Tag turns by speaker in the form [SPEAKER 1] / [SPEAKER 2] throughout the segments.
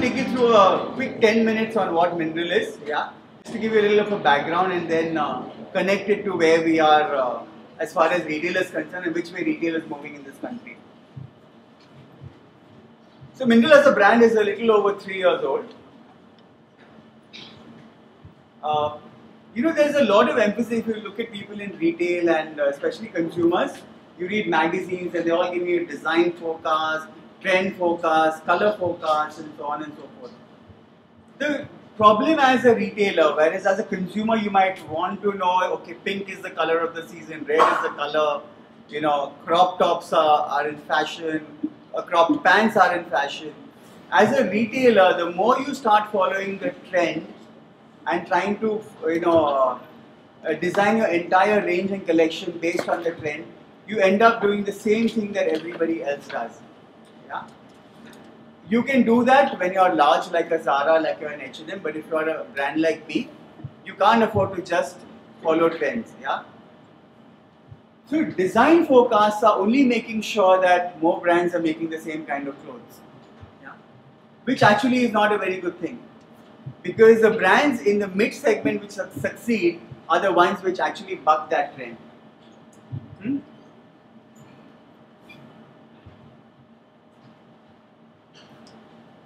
[SPEAKER 1] take you through a quick 10 minutes on what mineral is, yeah, just to give you a little of a background and then connect it to where we are as far as retail is concerned and which way retail is moving in this country. So Mineral as a brand is a little over 3 years old. There's a lot of emphasis if you look at people in retail and especially consumers. You read magazines and they all give you design forecast, trend forecast, color forecast, and so on and so forth. The problem as a retailer, whereas as a consumer you might want to know, okay, pink is the color of the season, red is the color, crop tops are in fashion, cropped pants are in fashion. As a retailer, the more you start following the trend and trying to design your entire range and collection based on the trend, you end up doing the same thing that everybody else does. Yeah? You can do that when you're large like a Zara, like you're an H&M, but if you're a brand like me, you can't afford to just follow trends. Yeah? So design forecasts are only making sure that more brands are making the same kind of clothes. Yeah? Which actually is not a very good thing. Because the brands in the mid segment which succeed are the ones which actually buck that trend.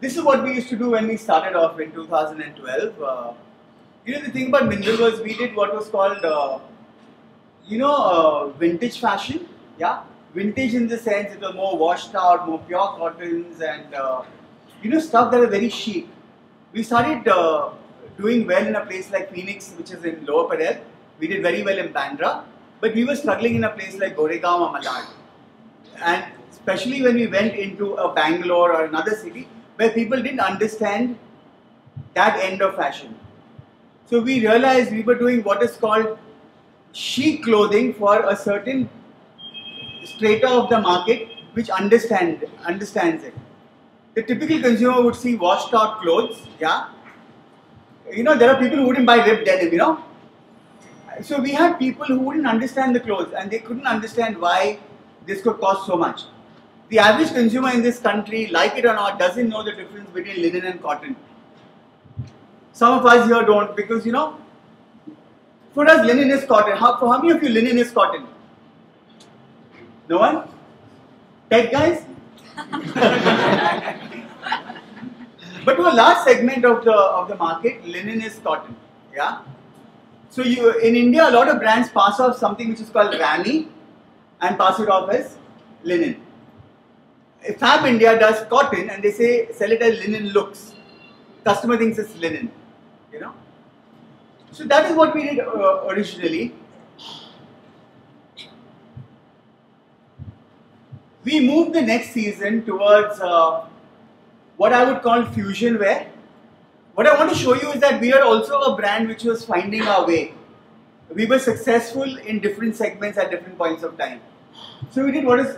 [SPEAKER 1] This is what we used to do when we started off in 2012. The thing about Mineral was we did what was called, vintage fashion. Yeah, vintage in the sense it was more washed out, more pure cottons, and stuff that are very chic. We started doing well in a place like Phoenix, which is in Lower Parel. We did very well in Bandra, but we were struggling in a place like Goregaon or Malad. And especially when we went into a Bangalore or another city where people didn't understand that end of fashion. So we realized we were doing what is called chic clothing for a certain strata of the market which understands it. The typical consumer would see washed out clothes, yeah. There are people who wouldn't buy ripped denim, So we had people who wouldn't understand the clothes and they couldn't understand why this could cost so much. The average consumer in this country, like it or not, doesn't know the difference between linen and cotton. Some of us here don't because, for us linen is cotton. For how many of you linen is cotton? No one? Tech guys? But to a large segment of the market, linen is cotton. Yeah. So in India, a lot of brands pass off something which is called Rani and pass it off as linen. Fab India does cotton and they sell it as linen looks. Customer thinks it's linen. So that is what we did originally. We moved the next season towards what I would call fusion wear. What I want to show you is that we are also a brand which was finding our way. We were successful in different segments at different points of time. So we did what is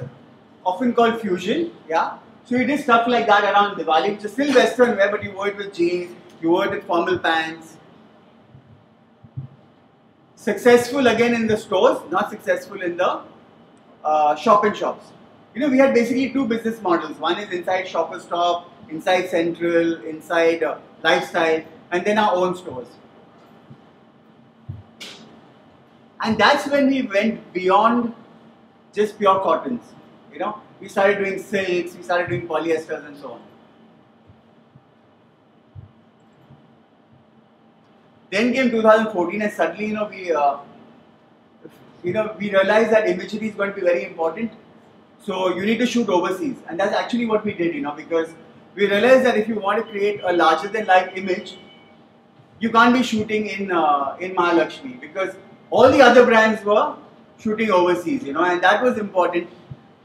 [SPEAKER 1] often called fusion. Yeah. So we did stuff like that around Diwali, which is still Western wear, but you wore it with jeans, you wore it with formal pants. Successful again in the stores, not successful in the shop and shops. We had basically two business models. One is inside Shoppers Stop, inside Central, inside Lifestyle, and then our own stores. And that's when we went beyond just pure cottons. We started doing silks, we started doing polyesters and so on. Then came 2014 and suddenly, we realized that imagery is going to be very important. So you need to shoot overseas, and that's actually what we did, because we realized that if you want to create a larger than life image, you can't be shooting in Mahalakshmi because all the other brands were shooting overseas, and that was important.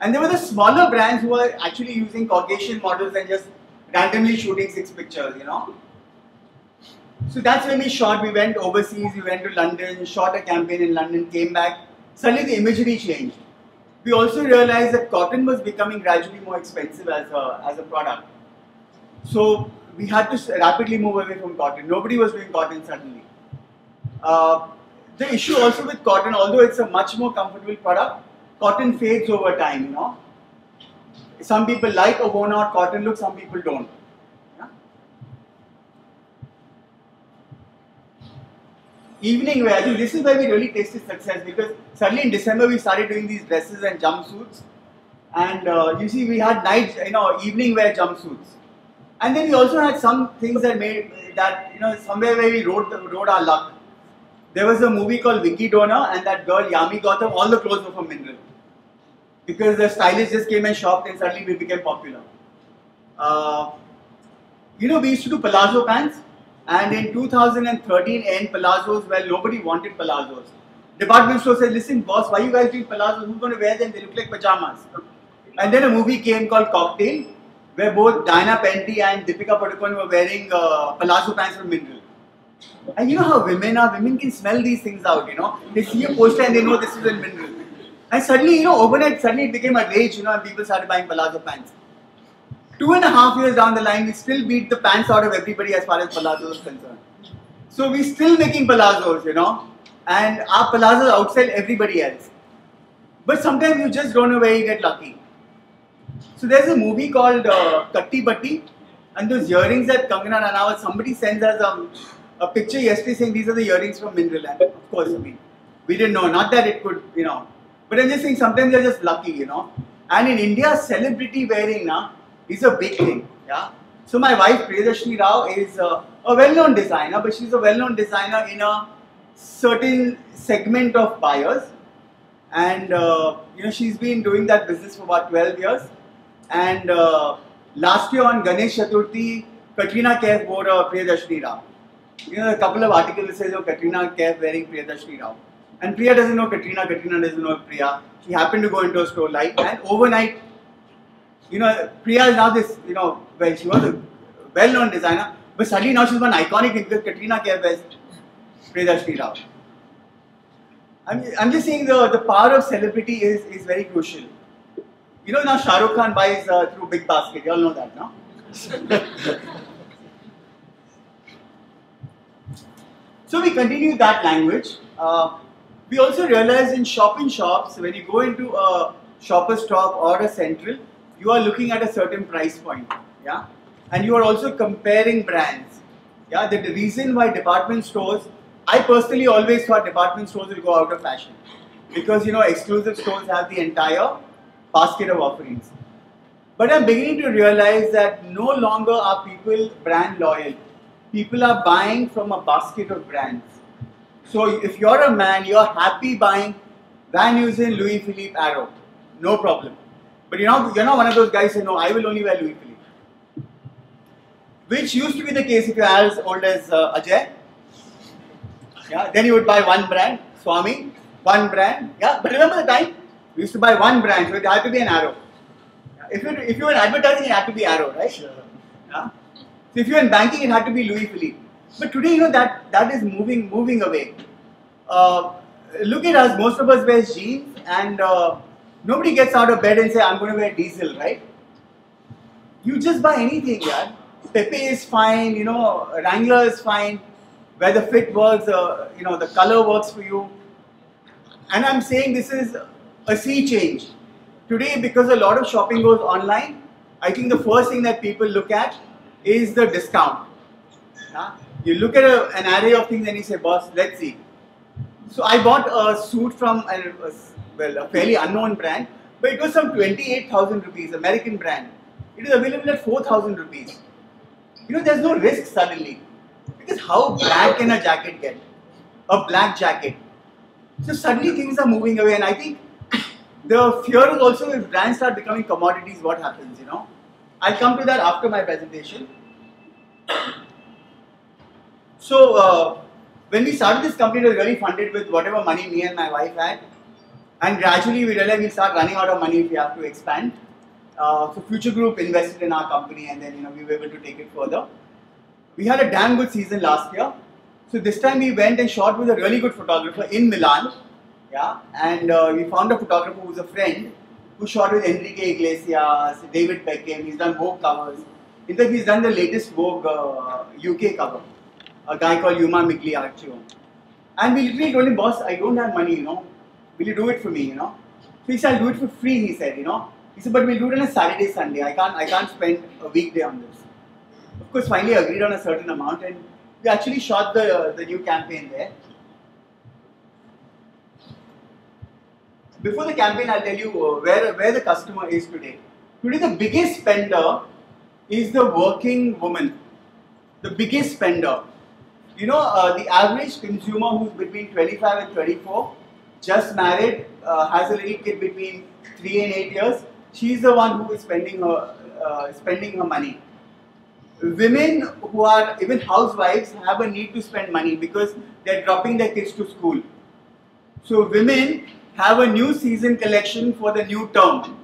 [SPEAKER 1] And there were the smaller brands who were actually using Caucasian models and just randomly shooting 6 pictures, So that's when we shot. We went overseas, we went to London, shot a campaign in London, came back. Suddenly the imagery changed. We also realized that cotton was becoming gradually more expensive as a product. So we had to rapidly move away from cotton. Nobody was doing cotton suddenly. The issue also with cotton, although it's a much more comfortable product, cotton fades over time, Some people like a worn out cotton look, some people don't. Yeah? evening wear. I think this is where we really tasted success, because suddenly in December we started doing these dresses and jumpsuits, and you see we had night, evening wear jumpsuits, and then we also had some things that made that somewhere where we rode our luck. There was a movie called Vicky Donor, and that girl Yami Gautam, all the clothes were from Mineral, because the stylist just came and shopped, and suddenly we became popular. We used to do palazzo pants, and in 2013 end, palazzos, well, nobody wanted palazzos. Department store said, listen boss, why you guys doing palazzos? Who's going to wear them? They look like pajamas. And then a movie came called Cocktail, where both Diana Penty and Deepika Padukone were wearing palazzo pants from Mineral. And you know how women are, women can smell these things out, They see a poster and they know this is in Mineral. And suddenly, overnight, it became a rage, and people started buying palazzo pants. 2.5 years down the line, we still beat the pants out of everybody as far as palazzos is concerned. So we're still making palazzos, and our palazzos outsell everybody else. But sometimes you just don't know where you get lucky. So there's a movie called Katti Batti, and those earrings that Kangana Ranaut, somebody sends us a picture yesterday saying these are the earrings from Mineral. And of course, we didn't know, not that it could, but I'm just saying sometimes they're just lucky, And in India, celebrity wearing is a big thing, yeah. So my wife Priyadashni Rao is a well-known designer, but she's a well-known designer in a certain segment of buyers, and she's been doing that business for about 12 years. And last year on Ganesh Chaturthi, Katrina Kaif wore a Priyadashni Rao. A couple of articles says Katrina Kaif wearing Priyadashni Rao, and Priya doesn't know Katrina, Katrina doesn't know Priya. She happened to go into a store and overnight, Priya is now this, well, she was a well-known designer, but suddenly now she's one iconic thing because Katrina Kaif wears Priyadashni Rao. I'm just saying the power of celebrity is very crucial. Now Shah Rukh Khan buys through Big Basket. You all know that, no? So we continue that language. We also realize in shops, when you go into a Shoppers Stop or a Central, you are looking at a certain price point, yeah, and you are also comparing brands, yeah. The reason why department stores, I personally always thought department stores will go out of fashion, because exclusive stores have the entire basket of offerings. But I'm beginning to realize that no longer are people brand loyal. People are buying from a basket of brands. So if you're a man, you're happy buying Van Heusen, Louis Philippe, Arrow, no problem. But you're not one of those guys who say, no, I will only wear Louis Philippe. Which used to be the case if you're as old as Ajay. Yeah, then you would buy one brand, Swami, one brand. Yeah, but remember the time? We used to buy one brand, so it had to be an Arrow. If you were in advertising, it had to be Arrow, right? Sure. Yeah? So if you were in banking, it had to be Louis Philippe. But today, that is moving away. Look at us, most of us wear jeans, and nobody gets out of bed and say, I'm going to wear diesel, right? You just buy anything, yeah. Pepe is fine, Wrangler is fine, where the fit works, the color works for you. And I'm saying this is a sea change. Today, because a lot of shopping goes online, I think the first thing that people look at is the discount. Yeah? You look at an array of things and you say, boss, let's see. So I bought a suit from a fairly unknown brand, but it was some 28,000 rupees, American brand. It is available at 4,000 rupees. There's no risk suddenly. Because how black can a jacket get? A black jacket. So suddenly things are moving away, and I think the fear is also if brands start becoming commodities, what happens, I'll come to that after my presentation. So when we started this company, it was really funded with whatever money me and my wife had. And gradually we realized we'll start running out of money if we have to expand. So Future Group invested in our company, and then we were able to take it further. We had a damn good season last year. So this time we went and shot with a really good photographer in Milan. Yeah, and we found a photographer who's a friend who shot with Enrique Iglesias, David Beckham. He's done Vogue covers. In fact, he's done the latest Vogue UK cover. A guy called Yuma Migliaccio. And we literally told him, boss, I don't have money, Will you do it for me, So he said, I'll do it for free, he said, He said, but we'll do it on a Saturday, Sunday. I can't spend a weekday on this. Of course, finally agreed on a certain amount, and we actually shot the new campaign there. before the campaign, I'll tell you where the customer is today. Today, the biggest spender is the working woman. The biggest spender. You know, the average consumer who's between 25 and 34, just married, has a little kid between 3 and 8 years. She's the one who is spending her money. Women who are even housewives have a need to spend money because they're dropping their kids to school. So women have a new season collection for the new term.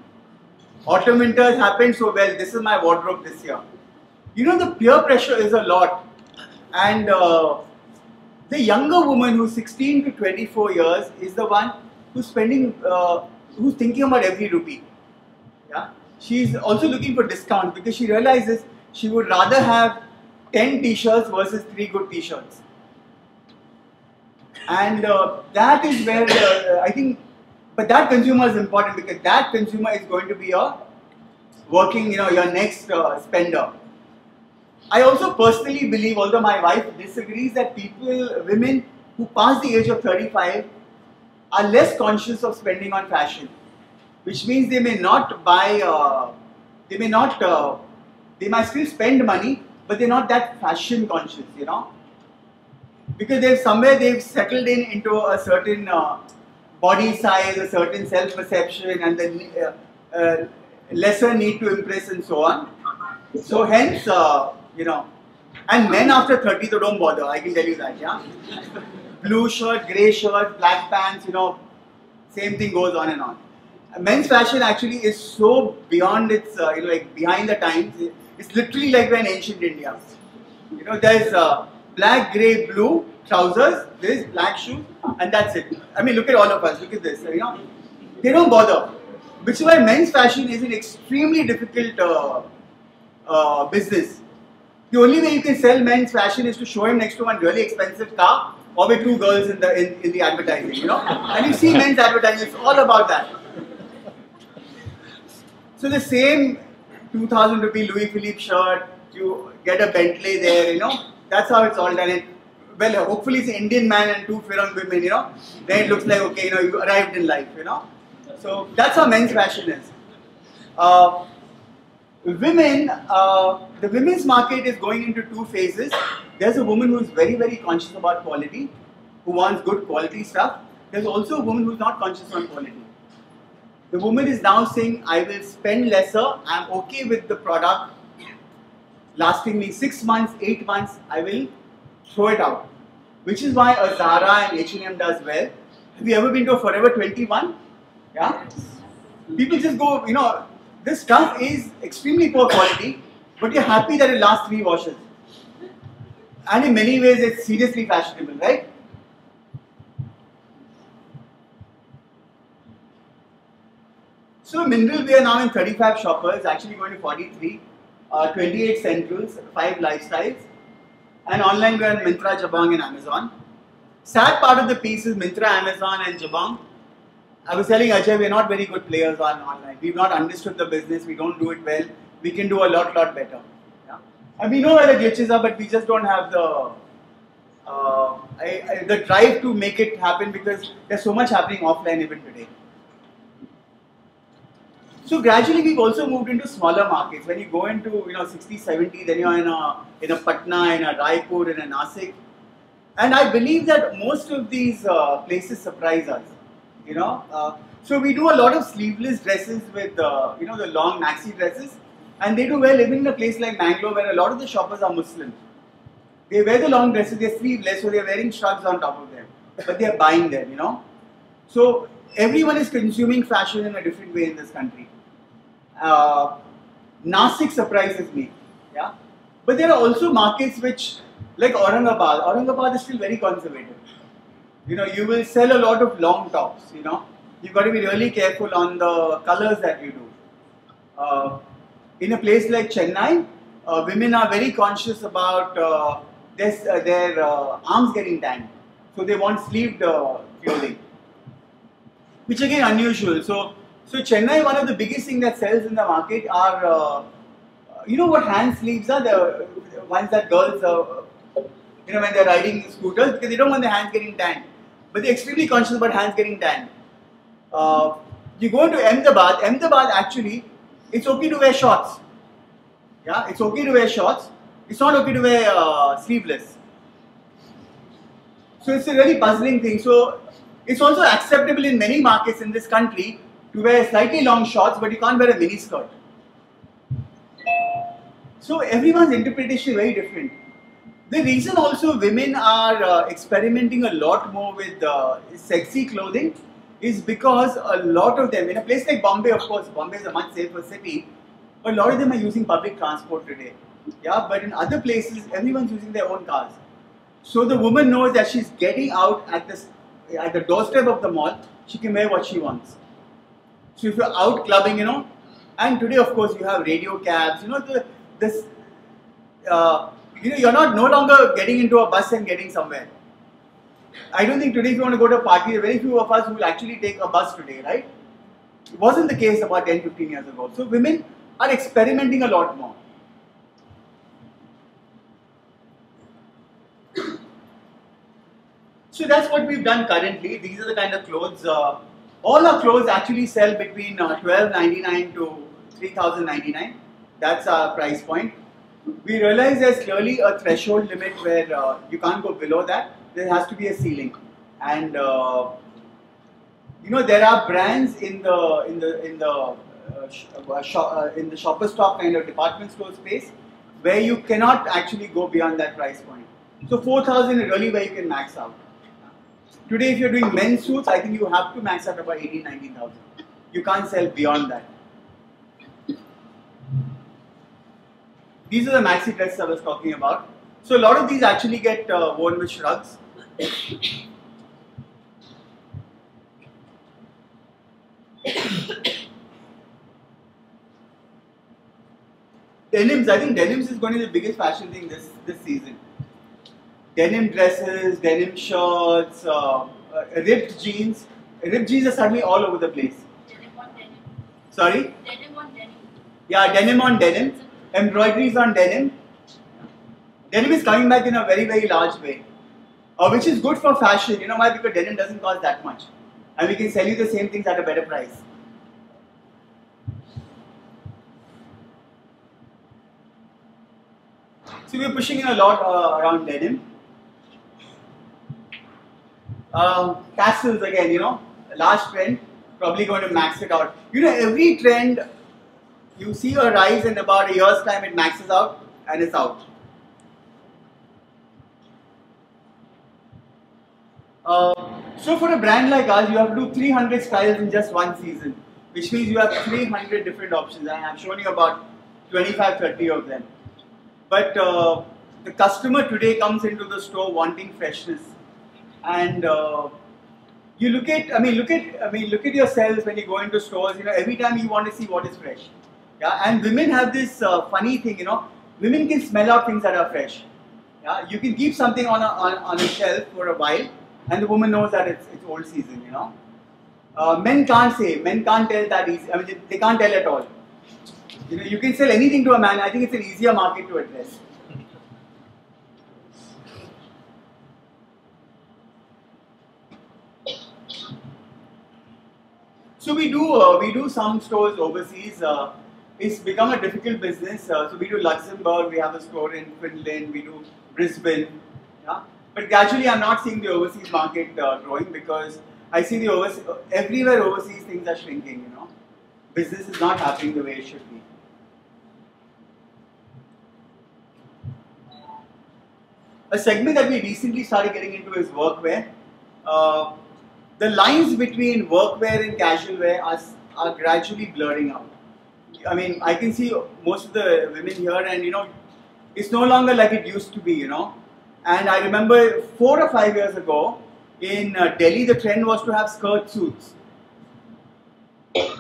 [SPEAKER 1] Autumn winters happened so well. This is my wardrobe this year. You know, the peer pressure is a lot. And the younger woman who's 16 to 24 years is the one who's spending, who's thinking about every rupee. Yeah? She's also looking for discounts because she realizes she would rather have 10 t-shirts versus 3 good t-shirts. And that is where I think, but that consumer is important because that consumer is going to be your working, your next spender. I also personally believe, although my wife disagrees, that women who pass the age of 35 are less conscious of spending on fashion, which means they may not buy, they might still spend money, but they're not that fashion conscious, because they've settled into a certain body size, a certain self-perception, and the lesser need to impress and so on. So hence, and men after 30, so don't bother, I can tell you that, yeah. Blue shirt, grey shirt, black pants, same thing goes on and on. Men's fashion actually is so beyond its, like behind the times. It's literally like we're in ancient India. There's black, grey, blue trousers, there's black shoes, and that's it. I mean, look at all of us, look at this, they don't bother. Which is why men's fashion is an extremely difficult business. The only way you can sell men's fashion is to show him next to one really expensive car or with 2 girls in the advertising, And you see men's advertising, it's all about that. So the same 2,000 rupee Louis Philippe shirt, you get a Bentley there, that's how it's all done. Well, hopefully it's an Indian man and 2 Firang women, then it looks like, okay, you arrived in life, So that's how men's fashion is. Women, the women's market is going into 2 phases. There's a woman who is very, very conscious about quality, who wants good quality stuff. There's also a woman who's not conscious on quality. The woman is now saying, I will spend lesser, I'm okay with the product lasting me 6 months, 8 months, I will throw it out. Which is why a Zara and H&M does well. Have you ever been to a Forever 21? Yeah? People just go, this stuff is extremely poor quality, but you're happy that it lasts 3 washes. And in many ways, it's seriously fashionable, right? So Mineral, we are now in 35 shoppers, actually going to 43, 28 centrals, 5 lifestyles, and online we are in Myntra, Jabong and Amazon. Sad part of the piece is Myntra, Amazon and Jabong. I was telling Ajay, we are not very good players on online. We've not understood the business, we don't do it well. We can do a lot better. Yeah? And we know where the glitches are, but we just don't have the drive to make it happen because there's so much happening offline even today. So gradually we've also moved into smaller markets. When you go into 60, 70, then you're in a Patna, in a Raipur, in a Nasik. And I believe that most of these places surprise us. So we do a lot of sleeveless dresses with the long maxi dresses, and they do well even in a place like Mangalore where a lot of the shoppers are Muslims. They wear the long dresses, they're sleeveless, so they're wearing shrugs on top of them, but they're buying them, So everyone is consuming fashion in a different way in this country. Nasik surprises me, yeah. But there are also markets which, like Aurangabad. Aurangabad is still very conservative. You will sell a lot of long tops, You've got to be really careful on the colors that you do. In a place like Chennai, women are very conscious about their arms getting tanned. So they want sleeved clothing, which again unusual. So Chennai, one of the biggest things that sells in the market are, what hand sleeves are? The ones that girls, when they're riding scooters, because they don't want their hands getting tanned. But they're extremely conscious about hands getting tanned. You go to Ahmedabad. Ahmedabad actually, it's okay to wear shorts. Yeah, it's okay to wear shorts. It's not okay to wear sleeveless. So it's a really puzzling thing. So it's also acceptable in many markets in this country to wear slightly long shorts, but you can't wear a mini skirt. So everyone's interpretation is very different. The reason also women are experimenting a lot more with sexy clothing is because a lot of them, in a place like Bombay, of course, Bombay is a much safer city, but a lot of them are using public transport today. Yeah, but in other places, everyone's using their own cars. So the woman knows that she's getting out at the doorstep of the mall, she can wear what she wants. So if you're out clubbing, and today of course you have radio cabs, you're not no longer getting into a bus and getting somewhere. I don't think today if you want to go to a party, there are very few of us who will actually take a bus today, right? It wasn't the case about 10, 15 years ago. So women are experimenting a lot more. So that's what we've done currently. These are the kind of clothes. All our clothes actually sell between $12.99 to $3,099. That's our price point. We realize there's clearly a threshold limit where you can't go below that. There has to be a ceiling, and there are brands in the shopper stock kind of department store space where you cannot actually go beyond that price point. So 4,000 is really where you can max out. Today, if you're doing men's suits, I think you have to max out about 18,000, 19,000. You can't sell beyond that. These are the maxi dresses I was talking about. So a lot of these actually get worn with shrugs. Denims, I think denims is going to be the biggest fashion thing this season. Denim dresses, denim shirts, ripped jeans. Ripped jeans are suddenly all over the place.
[SPEAKER 2] Denim on denim.
[SPEAKER 1] Sorry?
[SPEAKER 2] Denim on denim.
[SPEAKER 1] Yeah, denim on denim. Embroideries on denim. Denim is coming back in a very, very large way. Which is good for fashion. You know why? Because denim doesn't cost that much. And we can sell you the same things at a better price. So we're pushing in a lot around denim. Castles again, last trend, probably going to max it out. Every trend, you see a rise in about a year's time, it maxes out and it's out. So for a brand like us, you have to do 300 styles in just one season, which means you have 300 different options, and I've shown you about 25, 30 of them. But the customer today comes into the store wanting freshness, and you look at yourselves when you go into stores. Every time you want to see what is fresh. Yeah, and women have this funny thing. Women can smell out things that are fresh. Yeah, you can keep something on a shelf for a while, and the woman knows that it's old season. Men can't tell that easy. They can't tell at all. You can sell anything to a man. I think it's an easier market to address. So we do some stores overseas. It's become a difficult business. So we do Luxembourg. We have a store in Finland. We do Brisbane. Yeah? But gradually, I'm not seeing the overseas market growing because I see everywhere overseas things are shrinking. Business is not happening the way it should be. A segment that we recently started getting into is workwear. The lines between workwear and casual wear are gradually blurring out. I can see most of the women here, and it's no longer like it used to be. And I remember 4 or 5 years ago in Delhi, the trend was to have skirt suits,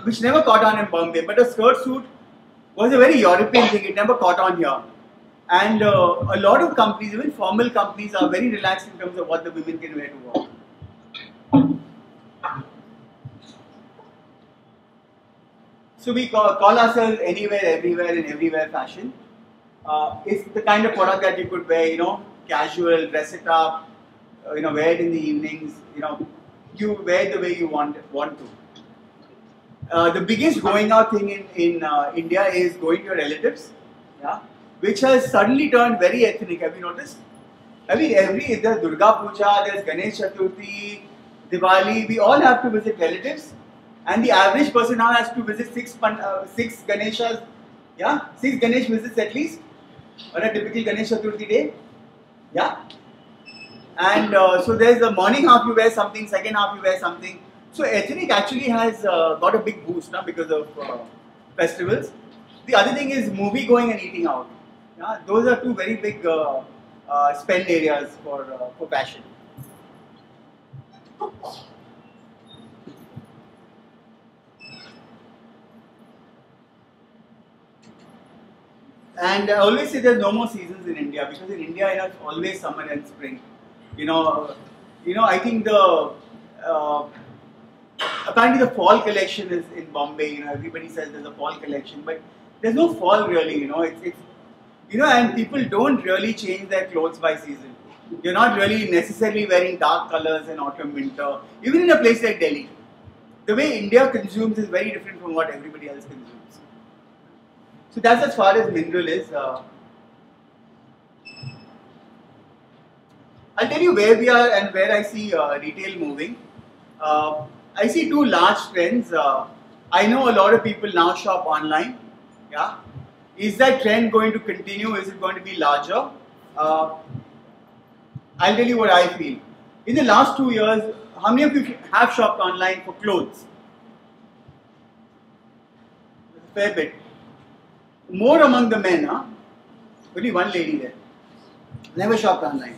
[SPEAKER 1] which never caught on in Bombay. But a skirt suit was a very European thing. It never caught on here. And a lot of companies, even formal companies, are very relaxed in terms of what the women can wear to work. So we call ourselves anywhere, everywhere, and everywhere fashion. It's the kind of product that you could wear, casual, dress it up, wear it in the evenings. You wear it the way you want to. The biggest going out thing in India is going to your relatives, yeah, which has suddenly turned very ethnic. Have you noticed? I mean, there's Durga Puja, there's Ganesh Chaturthi, Diwali. We all have to visit relatives, and the average person now has to visit six Ganeshas, yeah, 6 Ganesh visits at least on a typical Ganesh Chaturthi day, yeah. And so there's the morning half you wear something, second half you wear something. So ethnic actually has got a big boost now because of festivals. The other thing is movie going and eating out. Yeah, those are two very big spend areas for fashion. And I always say there's no more seasons in India because in India it's always summer and spring. You know, I think the apparently the fall collection is in Bombay. You know, everybody says there's a fall collection, but there's no fall really. You know, it's and people don't really change their clothes by season. You're not really necessarily wearing dark colors in autumn, winter, even in a place like Delhi. The way India consumes is very different from what everybody else consumes. So that's as far as mineral is. I'll tell you where we are and where I see retail moving. I see two large trends. I know a lot of people now shop online. Yeah, is that trend going to continue? Is it going to be larger? I'll tell you what I feel. In the last 2 years, how many of you have shopped online for clothes? A fair bit. More among the men, huh? Only one lady there. Never shopped online.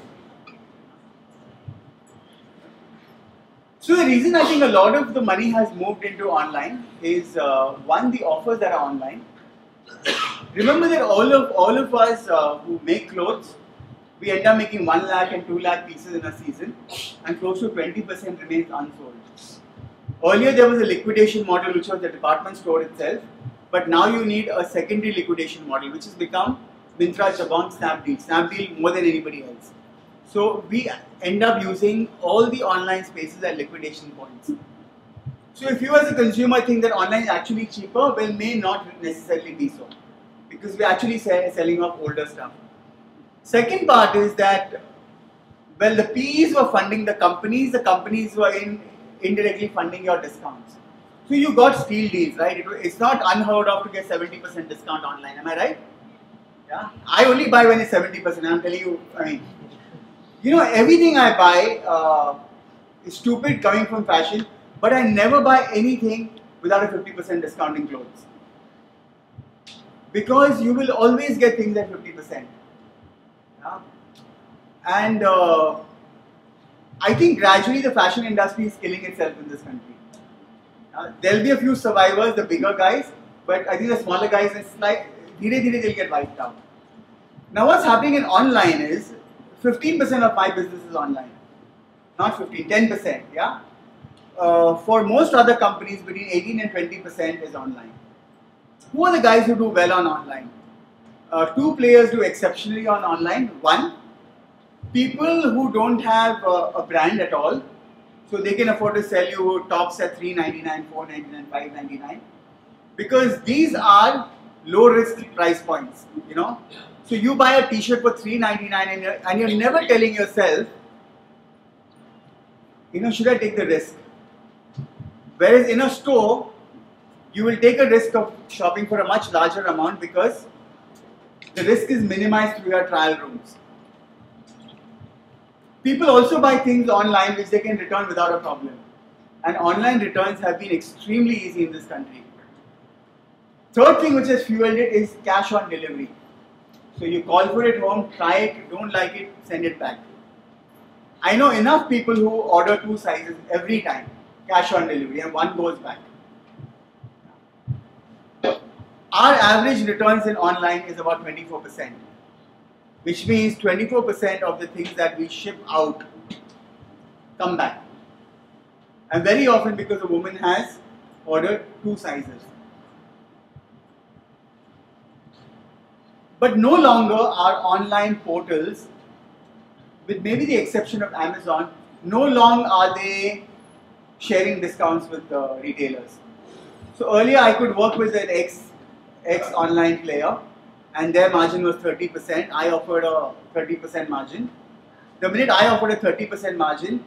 [SPEAKER 1] So the reason I think a lot of the money has moved into online is one, the offers that are online. Remember that all of us who make clothes, we end up making 1 lakh and 2 lakh pieces in a season, and close to 20% remains unsold. Earlier there was a liquidation model which was the department store itself, but now you need a secondary liquidation model which has become Myntra, Jabong, Snapdeal more than anybody else. So we end up using all the online spaces as liquidation points. So if you as a consumer think that online is actually cheaper, well, may not necessarily be so, because we're actually selling off older stuff. Second part is that, well, the PEs were funding the companies were indirectly funding your discounts. So you got steal deals, right? It's not unheard of to get 70% discount online, am I right? Yeah, I only buy when it's 70%, I'm telling you, I mean, everything I buy is stupid coming from fashion, but I never buy anything without a 50% discount in clothes. Because you will always get things at 50%. Yeah? And I think gradually the fashion industry is killing itself in this country. There'll be a few survivors, the bigger guys, but I think the smaller guys, it's like, they'll get wiped out. Now what's happening in online is, 15% of my business is online. Not 15, 10%, yeah? For most other companies, between 18 and 20% is online. Who are the guys who do well on online? Two players do exceptionally on online. One, people who don't have a brand at all, so they can afford to sell you tops at $3.99, $4.99, $5.99, because these are low risk price points, So you buy a t-shirt for $3.99 and you're never telling yourself, should I take the risk? Whereas in a store, you will take a risk of shopping for a much larger amount because the risk is minimized through your trial rooms. People also buy things online which they can return without a problem. And online returns have been extremely easy in this country. Third thing which has fueled it is cash on delivery. So you call for it home, try it, don't like it, send it back. I know enough people who order 2 sizes every time, cash on delivery, and one goes back. Our average returns in online is about 24%, which means 24% of the things that we ship out come back. And very often because a woman has ordered 2 sizes. But no longer are online portals, with maybe the exception of Amazon, no longer are they sharing discounts with the retailers. So earlier I could work with an X online player and their margin was 30%. I offered a 30% margin. The minute I offered a 30% margin,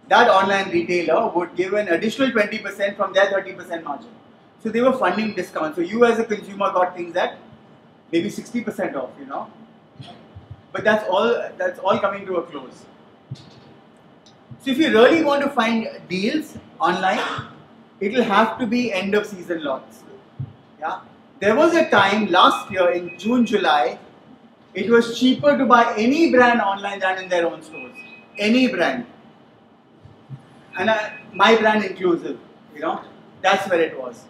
[SPEAKER 1] that online retailer would give an additional 20% from their 30% margin. So they were funding discounts. So you as a consumer got things at maybe 60% off, you know. But that's all coming to a close. So if you really want to find deals online, it will have to be end of season lots. Yeah. There was a time last year in June, July, it was cheaper to buy any brand online than in their own stores. Any brand. And my brand inclusive, you know, that's where it was.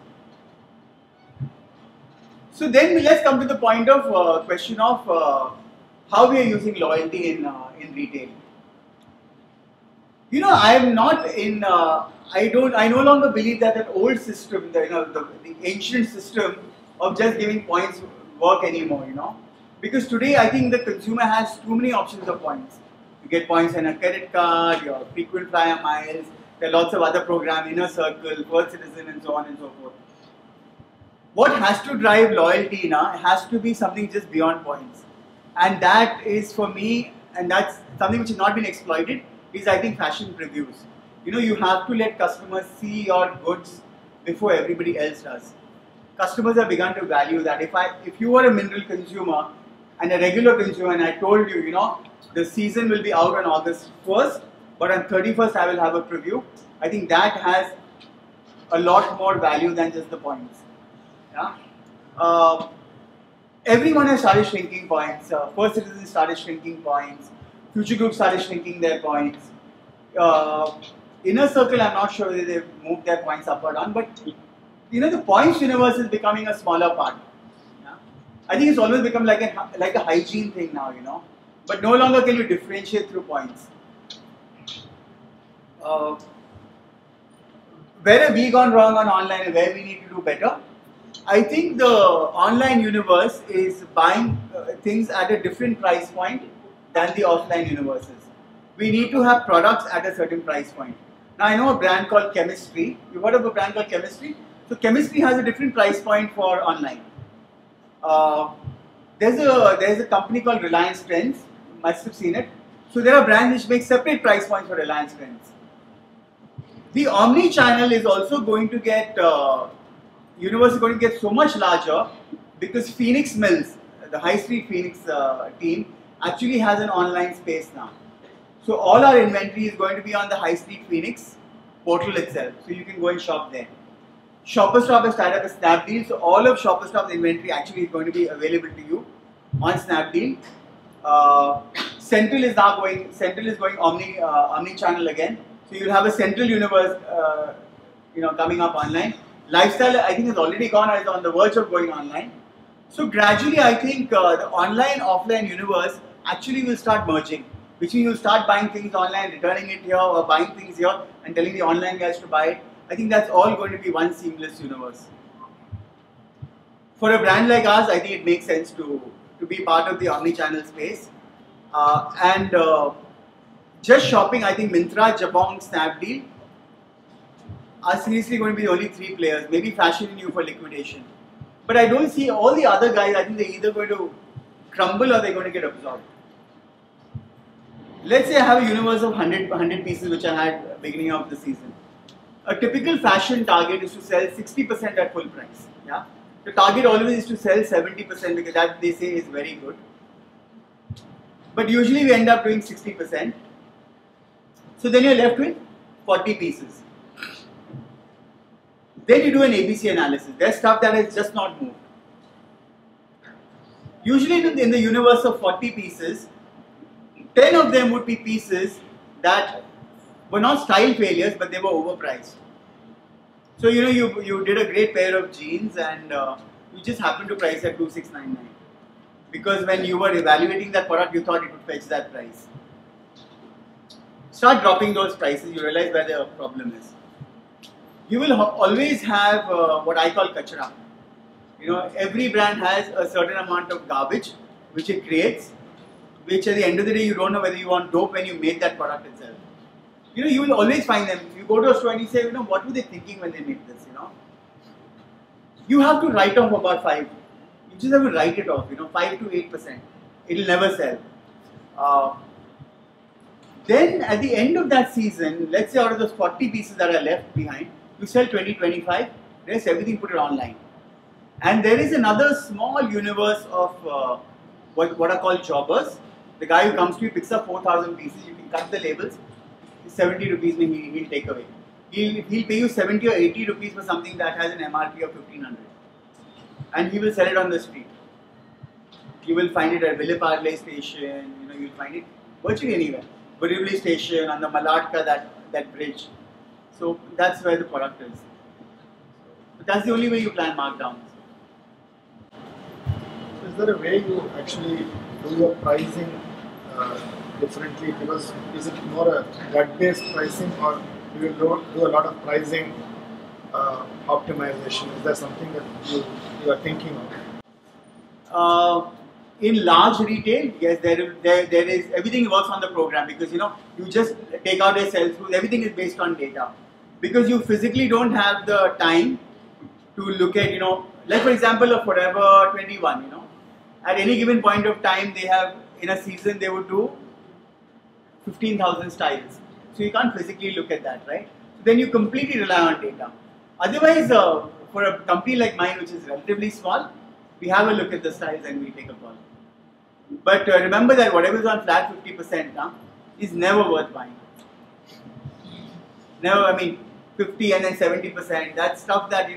[SPEAKER 1] So then let's come to the point of question of how we are using loyalty in retail. You know, I am not in. I no longer believe that that old system, the ancient system of just giving points work anymore. You know, because today I think the consumer has too many options of points. You get points on a credit card, your frequent flyer miles. There are lots of other programs, Inner Circle, First Citizen, and so on and so forth. What has to drive loyalty now has to be something just beyond points, and that is for me, and that's something which has not been exploited. Is I think fashion previews. You know, you have to let customers see your goods before everybody else does. Customers have begun to value that. If you were a mineral consumer and a regular consumer, and I told you, you know, the season will be out on August 1st, but on 31st I will have a preview. I think that has a lot more value than just the points. Yeah. Everyone has started shrinking points. First Citizen started shrinking points. Future Group started shrinking their points. Inner Circle, I'm not sure whether they've moved their points up or down, but you know, the points universe is becoming a smaller part. Yeah? I think it's always become like a hygiene thing now, you know. But no longer can you differentiate through points. Where have we gone wrong on online and where we need to do better? I think the online universe is buying things at a different price point than the offline universes. We need to have products at a certain price point. Now I know a brand called Chemistry. You've heard of a brand called Chemistry? So Chemistry has a different price point for online. There's a company called Reliance Trends. You must have seen it. So there are brands which make separate price points for Reliance Trends. The Omni-channel is also going to get, universe is going to get so much larger because Phoenix Mills, the High Street Phoenix team, actually has an online space now. So all our inventory is going to be on the High Street Phoenix portal itself. So you can go and shop there. Shopper Stop has tied up a Snapdeal. So all of Shopper Stop's inventory actually is going to be available to you on Snapdeal. Central is going Omni-channel again. So you'll have a Central universe, coming up online. Lifestyle, I think, has already gone, or is on the verge of going online. So gradually, I think the online-offline universe actually will start merging. Which means you'll start buying things online, returning it here, or buying things here, and telling the online guys to buy it. I think that's all going to be one seamless universe. For a brand like us, I think it makes sense to be part of the omni-channel space. Just shopping, I think Myntra, Jabong, Snapdeal are seriously going to be the only three players. Maybe Fashion and You for liquidation. But I don't see all the other guys. I think they're either going to crumble or they're going to get absorbed. Let's say I have a universe of 100 pieces which I had at the beginning of the season. A typical fashion target is to sell 60% at full price. Yeah? The target always is to sell 70% because that they say is very good. But usually we end up doing 60%. So then you're left with 40 pieces. Then you do an ABC analysis. There's stuff that has just not moved. Usually in the universe of 40 pieces, 10 of them would be pieces that were not style failures, but they were overpriced. So you did a great pair of jeans and you just happened to price at 2699 because when you were evaluating that product, you thought it would fetch that price. Start dropping those prices. You realize where the problem is. You will always have what I call kachra. Every brand has a certain amount of garbage which it creates, which at the end of the day you don't know whether you want dope when you made that product itself. You will always find them. If you go to a store and you say, what were they thinking when they made this, you have to write off about 5. You just have to write it off, 5 to 8%. It'll never sell. Then at the end of that season, let's say out of those 40 pieces that are left behind, you sell 20, 25, rest everything put it online. And there is another small universe of what are called jobbers. The guy who comes to you picks up 4,000 pieces, you can cut the labels, 70 rupees he'll take away. He'll pay you 70 or 80 rupees for something that has an MRP of 1,500. And he will sell it on the street. You will find it at Ville Parle station, you'll find it virtually anywhere. Borivali station, on the Malatka, that bridge. So that's where the product is. But that's the only way you plan markdowns.
[SPEAKER 2] Is there a way you actually do your pricing differently? Because is it more a gut-based pricing, or do you do a lot of pricing optimization? Is there something that you are thinking of?
[SPEAKER 1] In large retail, yes, there is everything works on the program, because you just take out a sell-through. Everything is based on data, because you physically don't have the time to look at like for example a Forever 21. At any given point of time, they have in a season they would do 15,000 styles. So you can't physically look at that, right? So then you completely rely on data. Otherwise, for a company like mine, which is relatively small, we have a look at the styles and we take a call. But remember that whatever is on flat 50% is never worth buying. Never, 50 and then 70%. That's stuff that,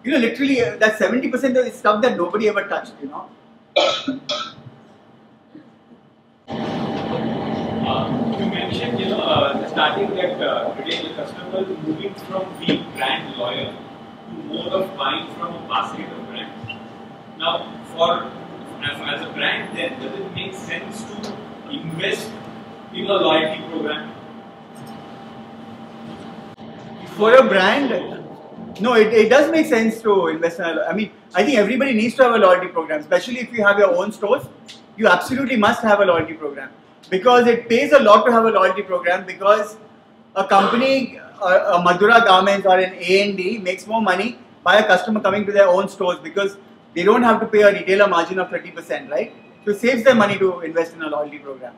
[SPEAKER 1] literally that 70% is stuff that nobody ever touched,
[SPEAKER 3] You mentioned, starting that today the customer is moving from being brand loyal to more of buying from a basket of brands. Now, as a brand, then does it make sense to invest in a loyalty program?
[SPEAKER 1] For a brand, no, it does make sense to invest in I think everybody needs to have a loyalty program, especially if you have your own stores. You absolutely must have a loyalty program, because it pays a lot to have a loyalty program, because a company, a Madura Garments or an A&D makes more money by a customer coming to their own stores, because they don't have to pay a retailer margin of 30%, right? So it saves them money to invest in a loyalty program.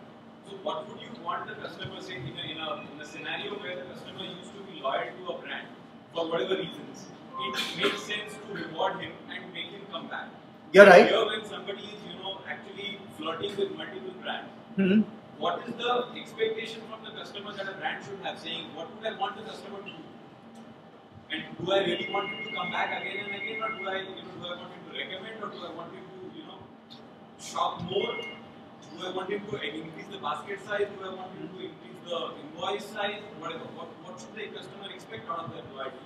[SPEAKER 3] So what would you want the customer, say, in a scenario where the customer used to be loyal to a brand for whatever reasons, it makes sense to reward him and make him come back.
[SPEAKER 1] You're right.
[SPEAKER 3] Here when somebody is, actually flirting with multiple brands, what is the expectation from the customer that a brand should have, saying, what would I want the customer to do? And do I really want him to come back again and again, or do I want him to recommend, or do I want him to, shop more? Do I want him to increase the basket size? Do I want him to increase the invoice size? Whatever. What should the customer expect out of their loyalty?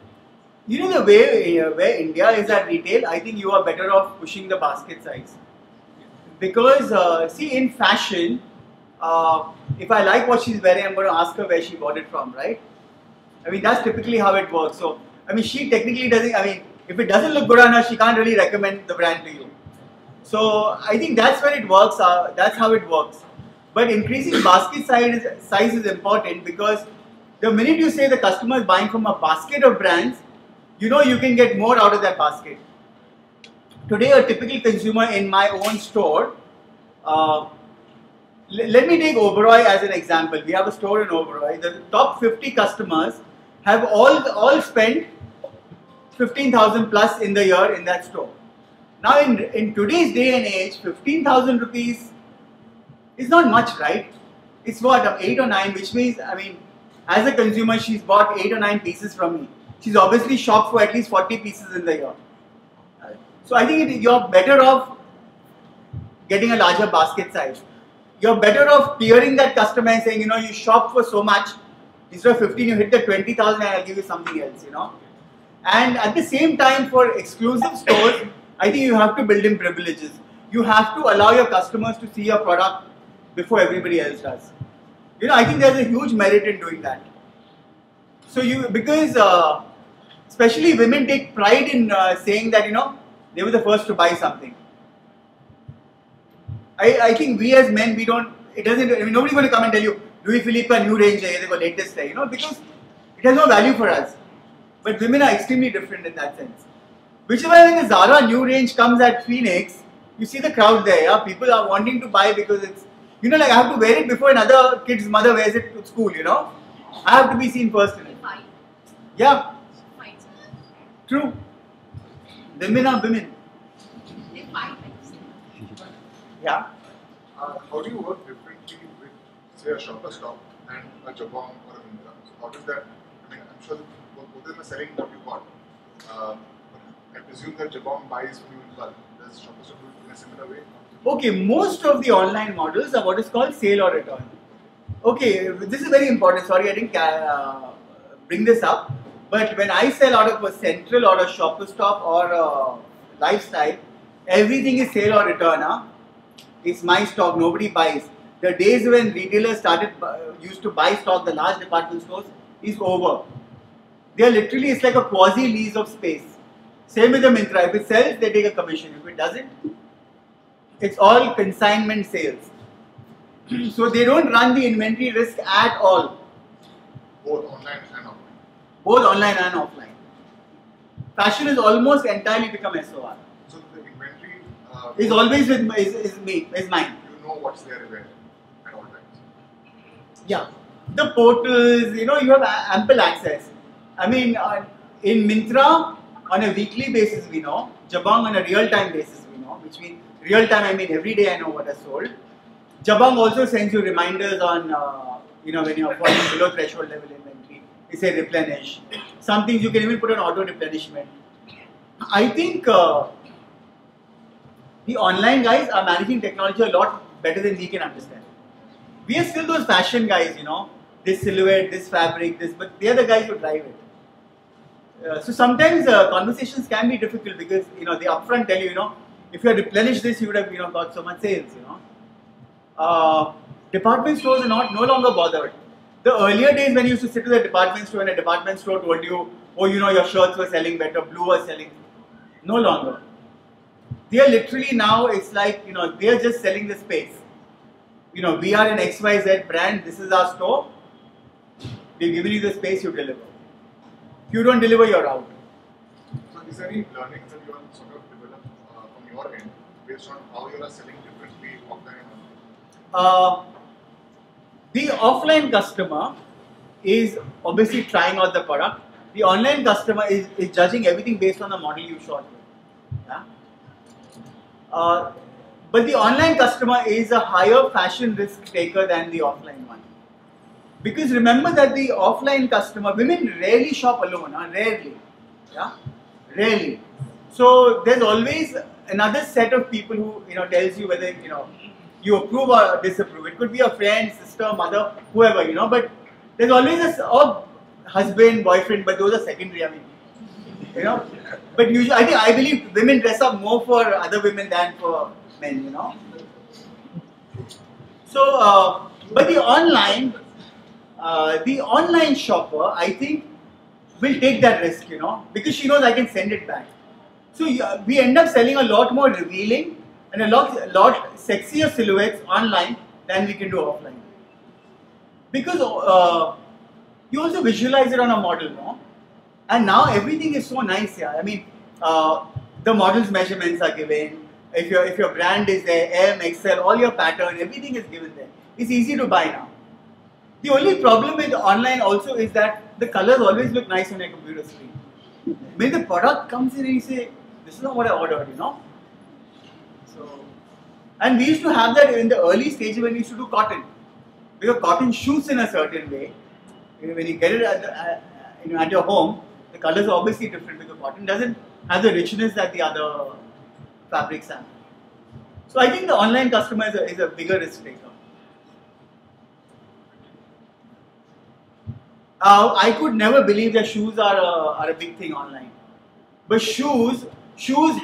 [SPEAKER 1] The way where India is at retail, I think you are better off pushing the basket size. Because, see, in fashion, if I like what she's wearing, I'm going to ask her where she bought it from, right? That's typically how it works. So, she technically doesn't, if it doesn't look good on her, she can't really recommend the brand to you. So, I think that's where it works, that's how it works. But increasing basket size is important, because the minute you say the customer is buying from a basket of brands, you can get more out of that basket. Today, a typical consumer in my own store, let me take Oberoi as an example. We have a store in Oberoi. The top 50 customers have all spent 15,000 plus in the year in that store. Now, in today's day and age, 15,000 rupees is not much, right? It's what, 8 or 9, which means, as a consumer, she's bought 8 or 9 pieces from me. She's obviously shopped for at least 40 pieces in the year. So I think you're better off getting a larger basket size. You're better off clearing that customer and saying, you shop for so much, instead of 15, you hit the 20,000 and I'll give you something else, And at the same time, for exclusive stores, I think you have to build in privileges. You have to allow your customers to see your product before everybody else does. I think there's a huge merit in doing that. So because especially women take pride in saying that, they were the first to buy something. I think we as men, nobody's going to come and tell you, Louis Philippe ka new range hai, the latest hai, because it has no value for us. But women are extremely different in that sense. Which is why when the Zara new range comes at Phoenix, you see the crowd there. Yeah? People are wanting to buy because it's, you know, like I have to wear it before another kid's mother wears it to school, you know. I have to be seen personally. Yeah. True. Women are women. Yeah.
[SPEAKER 2] How do you work differently with, say, a shopper stop and a Jabong or a Myntra? So how does that, I mean, I'm sure that both of them are selling what you got. I presume that Jabong buys from you in bulk. Does shopper stop do it in a similar way?
[SPEAKER 1] Okay, most of the online models are what is called sale or return. Okay, this is very important. Sorry, I didn't bring this up. But when I sell out of a Central or a Shopper Stop or a Lifestyle, everything is sale or return. Huh? It's my stock. Nobody buys. The days when retailers used to buy stock, the large department stores, is over. They are literally, it's like a quasi lease of space. Same with the Myntra. If it sells, they take a commission. If it doesn't, it's all consignment sales. So they don't run the inventory risk at all.
[SPEAKER 2] Both online and offline.
[SPEAKER 1] Both online and offline. Fashion is almost entirely become SOR.
[SPEAKER 2] So the inventory
[SPEAKER 1] is always is mine.
[SPEAKER 2] You know what's there at all times.
[SPEAKER 1] Yeah. The portals, you know, you have ample access. I mean, in Myntra, on a weekly basis we know. Jabong on a real-time basis we know. Which means real-time, I mean every day I know what is sold. Jabong also sends you reminders on, you know, when you are falling below threshold level inventory. It says replenish. Some things you can even put on auto replenishment. I think the online guys are managing technology a lot better than we can understand. We are still those fashion guys, you know, this silhouette, this fabric, this, but they are the guys who drive it. So sometimes conversations can be difficult because, you know, they upfront tell you, you know, if you had replenished this, you would have, you know, got so much sales, you know. Department stores are no longer bothered. The earlier days when you used to sit to the department store and a department store told you, oh, you know, your shirts were selling better, blue was selling. No longer. They are literally now, it's like, you know, they are just selling the space. You know, we are an XYZ brand, this is our store. We've given you the space, you deliver. If you don't deliver, you're out.
[SPEAKER 2] So is there any learnings that you all sort of developed from your end based on how you are selling differently offline and online?
[SPEAKER 1] The offline customer is obviously trying out the product. The online customer is judging everything based on the model you shot with. Yeah? But the online customer is a higher fashion risk taker than the offline one. Because remember that the offline customer, women rarely shop alone, rarely. Yeah? Rarely. So there's always another set of people who, you know, tells you whether, you know, you approve or disapprove. It could be a friend, sister, mother, whoever, you know, but there's always a husband, boyfriend, but those are secondary, I mean, you know. But usually, I believe women dress up more for other women than for men, you know. So, but the online shopper, I think, will take that risk, you know, because she knows I can send it back. So we end up selling a lot more revealing and a lot sexier silhouettes online than we can do offline. Because you also visualize it on a model, no? And now everything is so nice, yeah. I mean, the model's measurements are given. If your brand is there, M, XL, all your pattern, everything is given there. It's easy to buy now. The only problem with online also is that the colors always look nice on a computer screen. When the product comes in and you say, this is not what I ordered, you know. So, and we used to have that in the early stage when we used to do cotton. Because cotton shoots in a certain way. When you get it at your home, the colors are obviously different because cotton doesn't have the richness that the other fabrics have. So I think the online customer is a bigger risk taker. I could never believe that shoes are a big thing online. But shoes,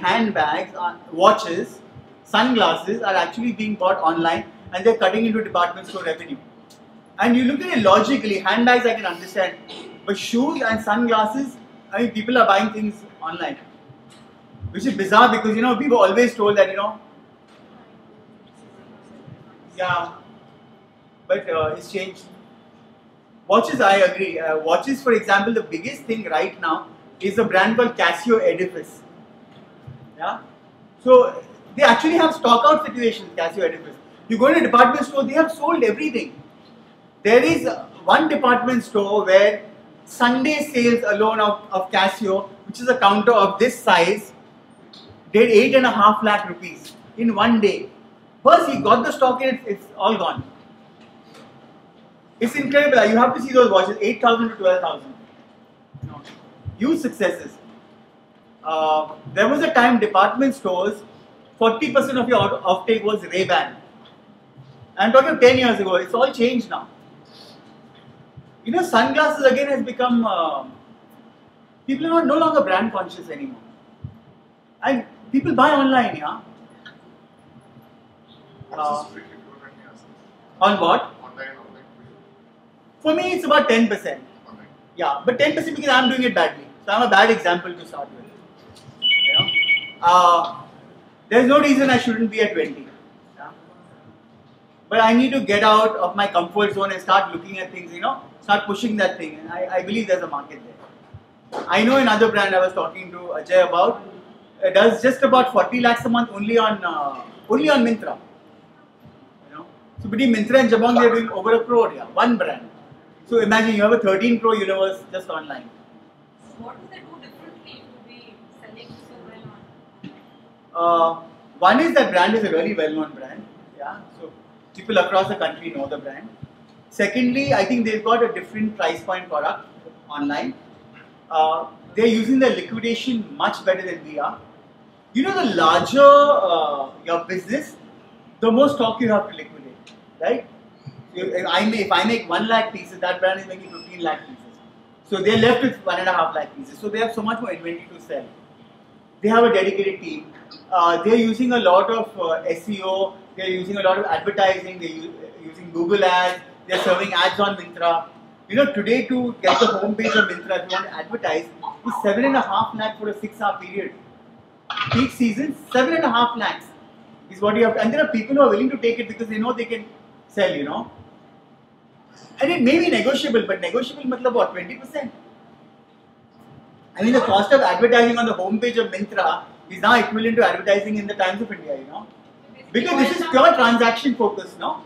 [SPEAKER 1] handbags, watches, sunglasses are actually being bought online and they're cutting into department store revenue. And you look at it logically, handbags I can understand. But shoes and sunglasses, I mean, people are buying things online. Which is bizarre because, you know, we were always told that, you know, yeah, but it's changed. Watches, I agree. Watches, for example, the biggest thing right now is a brand called Casio Edifice. Yeah. So they actually have stock out situations, Casio Edifice. You go to a department store, they have sold everything. There is one department store where Sunday sales alone of Casio, which is a counter of this size, did 8.5 lakh rupees in one day. First, he got the stock in, it's all gone. It's incredible. You have to see those watches, 8,000 to 12,000. Huge successes. There was a time department stores, 40% of your offtake was Ray-Ban. I'm talking of 10 years ago. It's all changed now. You know, sunglasses again has become, people are no longer brand conscious anymore. And people buy online, yeah.
[SPEAKER 2] What's the split if you don't mind me asking?
[SPEAKER 1] On what?
[SPEAKER 2] Online.
[SPEAKER 1] For me, it's about 10%.
[SPEAKER 2] Online.
[SPEAKER 1] Yeah, but 10% because I'm doing it badly. So I'm a bad example to start with. You know, there's no reason I shouldn't be at 20. Yeah? But I need to get out of my comfort zone and start looking at things. You know, start pushing that thing. And I believe there's a market there. I know another brand I was talking to Ajay about. Does just about 40 lakhs a month only on Myntra. You know, so between Myntra and Jabong, they're doing over 1 crore. Yeah, one brand. So imagine you have a 13 crore universe just online.
[SPEAKER 4] So what do they do differently to be selling so well on?
[SPEAKER 1] One is that brand is a really well-known brand. Yeah, so people across the country know the brand. Secondly, I think they've got a different price point product online. They're using their liquidation much better than we are. You know, the larger your business, the more stock you have to liquidate, right? If I make 1 lakh pieces, that brand is making 15 lakh pieces. So they're left with 1.5 lakh pieces. So they have so much more inventory to sell. They have a dedicated team. They're using a lot of SEO. They're using a lot of advertising. They're using Google ads. They're serving ads on Myntra. You know, today to get the homepage of Myntra, if you want to advertise, is 7.5 lakh for a 6-hour period. Peak season, 7.5 lakhs is what you have to, and there are people who are willing to take it because they know they can sell, you know. And it may be negotiable, but negotiable matlab what, 20%? I mean, the cost of advertising on the homepage of Myntra is now equivalent to advertising in the Times of India, you know. Because this is pure transaction focus, no?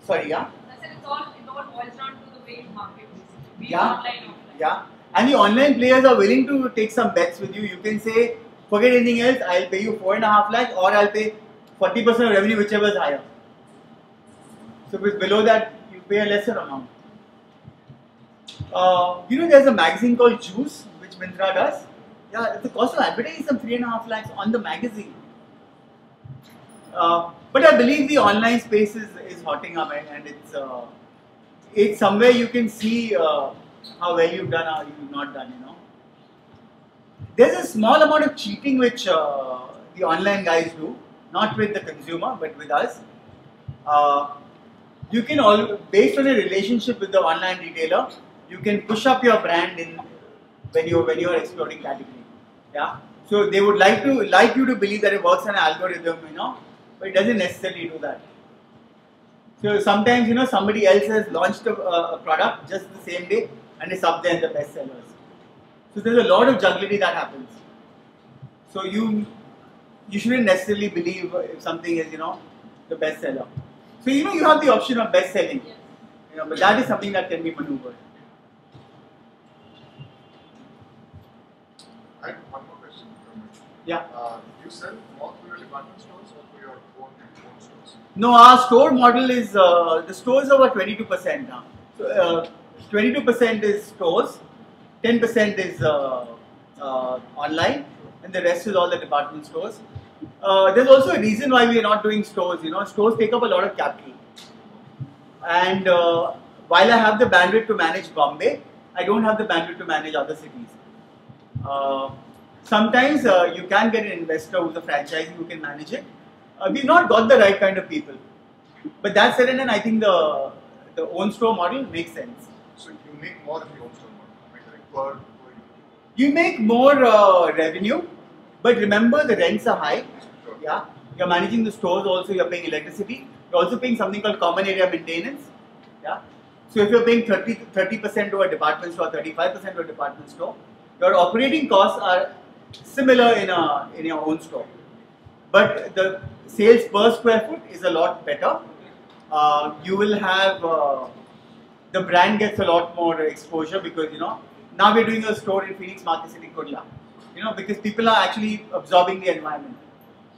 [SPEAKER 1] Sorry, yeah?
[SPEAKER 4] I said it all boils down to the way you market, basically. Be it
[SPEAKER 1] Yeah.
[SPEAKER 4] online or offline.
[SPEAKER 1] Yeah. And the online players are willing to take some bets with you. You can say, forget anything else, I'll pay you 4.5 lakhs or I'll pay 40% of revenue, whichever is higher. So if it's below that, you pay a lesser amount. You know, there's a magazine called Juice, which Myntra does. Yeah, the cost of advertising is some 3.5 lakhs on the magazine. But I believe the online space is hotting up, and it's somewhere you can see how well you've done, how you've not done, you know. There's a small amount of cheating which the online guys do, not with the consumer, but with us. You can based on a relationship with the online retailer, you can push up your brand in when you're exploring category. Yeah. So they would like you to believe that it works on an algorithm, you know, but it doesn't necessarily do that. So sometimes, you know, somebody else has launched a product just the same day and it's up there in the best sellers. So there's a lot of jugglery that happens. So you shouldn't necessarily believe if something is, you know, the best seller. So, you know, you have the option of best selling, you know, but that is something that can be maneuvered.
[SPEAKER 2] I have one more question.
[SPEAKER 1] Yeah.
[SPEAKER 2] You sell more through your department stores or through your own stores?
[SPEAKER 1] No, our store model is, the stores are about 22% now. So 22% is stores, 10% is online, and the rest is all the department stores. There's also a reason why we are not doing stores, you know, stores take up a lot of capital. And while I have the bandwidth to manage Bombay, I don't have the bandwidth to manage other cities. Sometimes you can get an investor who's a franchisee who can manage it. We've not got the right kind of people. But that said, and I think the own store model makes sense.
[SPEAKER 2] So you make more than the own store model, like per unit.
[SPEAKER 1] You make more revenue, but remember the rents are high.
[SPEAKER 2] Sure.
[SPEAKER 1] Yeah, you're managing the stores also. You're paying electricity. You're also paying something called common area maintenance. Yeah, so if you're paying 30% to a department store, 35% to a department store, your operating costs are similar in your own store, but the sales per square foot is a lot better. You will have the brand gets a lot more exposure because now we're doing a store in Phoenix Market City, Kodla. Because people are actually absorbing the environment.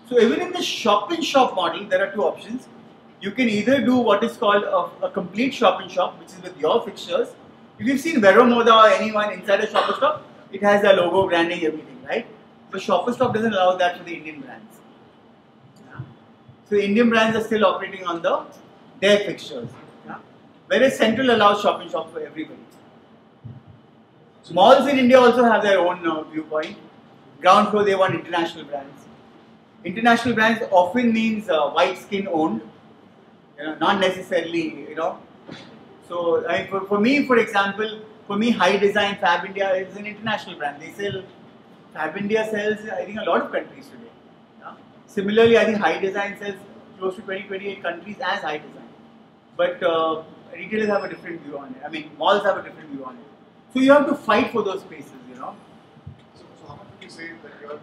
[SPEAKER 1] So even in the shop-in-shop model, there are two options. You can either do what is called a complete shop-in-shop, which is with your fixtures. If you've seen Vero Moda or anyone inside a shop-in-shop, it has a logo, branding, everything, right? But shop-in-shop doesn't allow that for the Indian brands. Yeah. So Indian brands are still operating on their fixtures. Yeah. Whereas Central allows shop-in-shop for everybody. Malls in India also have their own viewpoint. Ground floor, they want international brands. International brands often means white skin owned, not necessarily, So for me, for example, High Design Fab India is an international brand. They sell, Fab India sells, I think, a lot of countries today. Yeah? Similarly, I think High Design sells close to 28 countries as High Design. But retailers have a different view on it. I mean, malls have a different view on it. So you have to fight for those spaces,
[SPEAKER 2] So how much would you say that your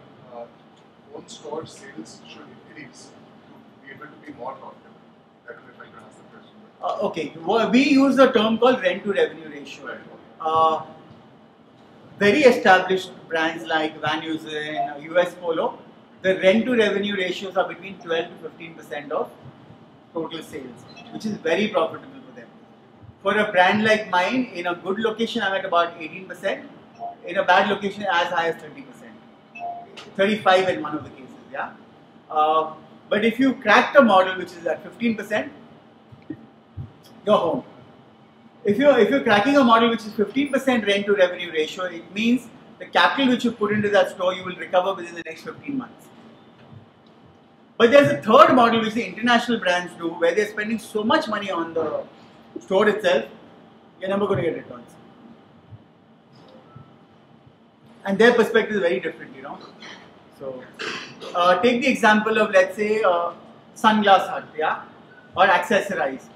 [SPEAKER 2] own store sales should increase to be able to be more profitable? That will, if I can ask the question.
[SPEAKER 1] Okay, well, we use a term called rent to revenue ratio.
[SPEAKER 2] Right.
[SPEAKER 1] Very established brands like Van Heusen, US Polo, the rent to revenue ratios are between 12 to 15% of total sales, which is very profitable for them. For a brand like mine, in a good location, I'm at about 18%. In a bad location, as high as 30%. 35 in one of the cases, yeah. But if you crack the model, which is at 15%, you're home. If you're cracking a model which is 15% rent to revenue ratio, it means the capital which you put into that store you will recover within the next 15 months. But there's a third model which the international brands do, where they're spending so much money on the store itself, you're never going to get returns. And their perspective is very different, So, take the example of, let's say, Sunglass Hut, yeah, or Accessorize.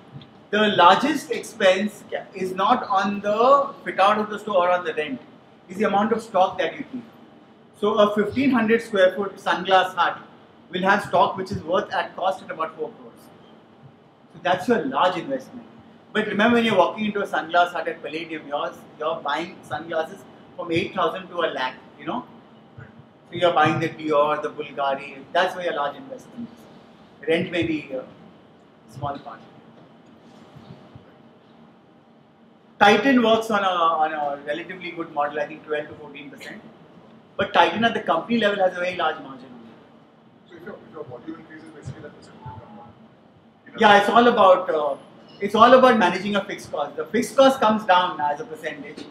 [SPEAKER 1] The largest expense is not on the fit out of the store or on the rent, is the amount of stock that you keep. So a 1500 square foot Sunglass Hut will have stock which is worth at cost at about 4 crores. So that's your large investment. But remember, when you're walking into a Sunglass Hut at Palladium, you're buying sunglasses from 8,000 to a lakh, So you're buying the Dior, the Bulgari, that's where your large investment is. Rent may be a small part. Titan works on a relatively good model, I think 12 to 14%. But Titan at the company level has a very large margin on it.
[SPEAKER 2] So if your volume increases, basically that percentage will come down.
[SPEAKER 1] Yeah, it's all about managing a fixed cost. The fixed cost comes down as a percentage.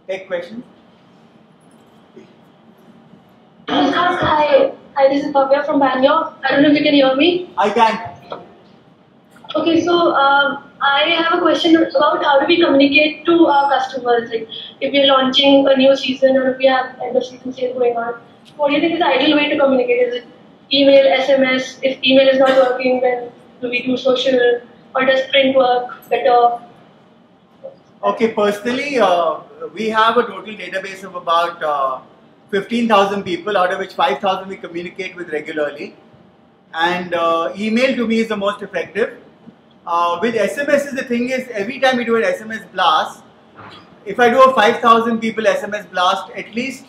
[SPEAKER 1] Take questions.
[SPEAKER 5] Hi, this is Bhavya from Bangalore. I don't know if you can hear me.
[SPEAKER 1] I can.
[SPEAKER 5] Okay, so I have a question about how do we communicate to our customers, like if we're launching a new season or if we have end of season sale going on. What do you think is the ideal way to communicate? Is it email, SMS? If email is not working, then do we do social, or does print work better?
[SPEAKER 1] Okay, personally, we have a total database of about 15,000 people, out of which 5,000 we communicate with regularly. And email to me is the most effective. With SMS, the thing is, every time we do an SMS blast, if I do a 5,000 people SMS blast, at least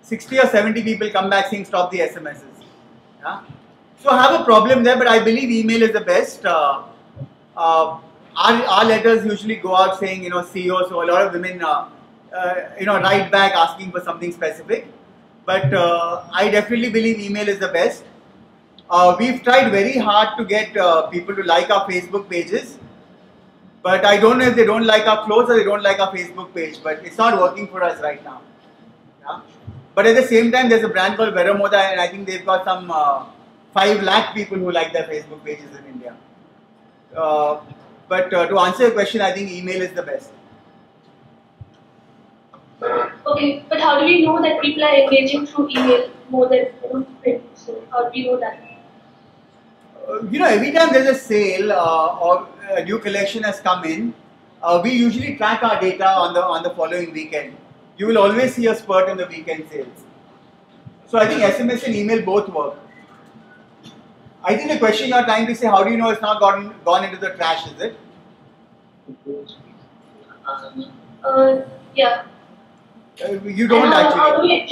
[SPEAKER 1] 60 or 70 people come back saying stop the SMSs. Yeah? So I have a problem there, but I believe email is the best. Our letters usually go out saying, CEO, so a lot of women, write back asking for something specific. But I definitely believe email is the best. We've tried very hard to get people to like our Facebook pages. But I don't know if they don't like our clothes or they don't like our Facebook page. But it's not working for us right now. Yeah? But at the same time, there's a brand called Vero Moda, and I think they've got some 5 lakh people who like their Facebook pages in India. But to answer your question, I think email is the best.
[SPEAKER 5] Okay, but how do we know that people are engaging through email more than print? So how do we know that?
[SPEAKER 1] Every time there's a sale or a new collection has come in, we usually track our data on the following weekend. You will always see a spurt in the weekend sales. So I think SMS and email both work. I think the question you're trying to say, how do you know it's not gone into the trash, is it?
[SPEAKER 5] Yeah.
[SPEAKER 1] You don't actually.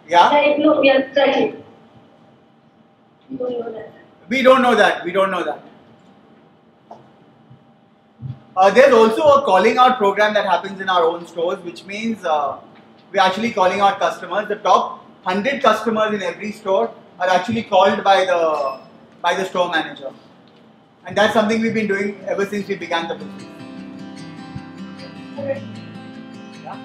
[SPEAKER 1] Yeah?
[SPEAKER 5] No, yeah, exactly. We don't know that.
[SPEAKER 1] We don't know that. We don't know that. There's also a calling out program that happens in our own stores, which means we're actually calling out customers. The top 100 customers in every store are actually called by the store manager, and that's something we've been doing ever since we began the business.
[SPEAKER 5] Okay.
[SPEAKER 1] Yeah.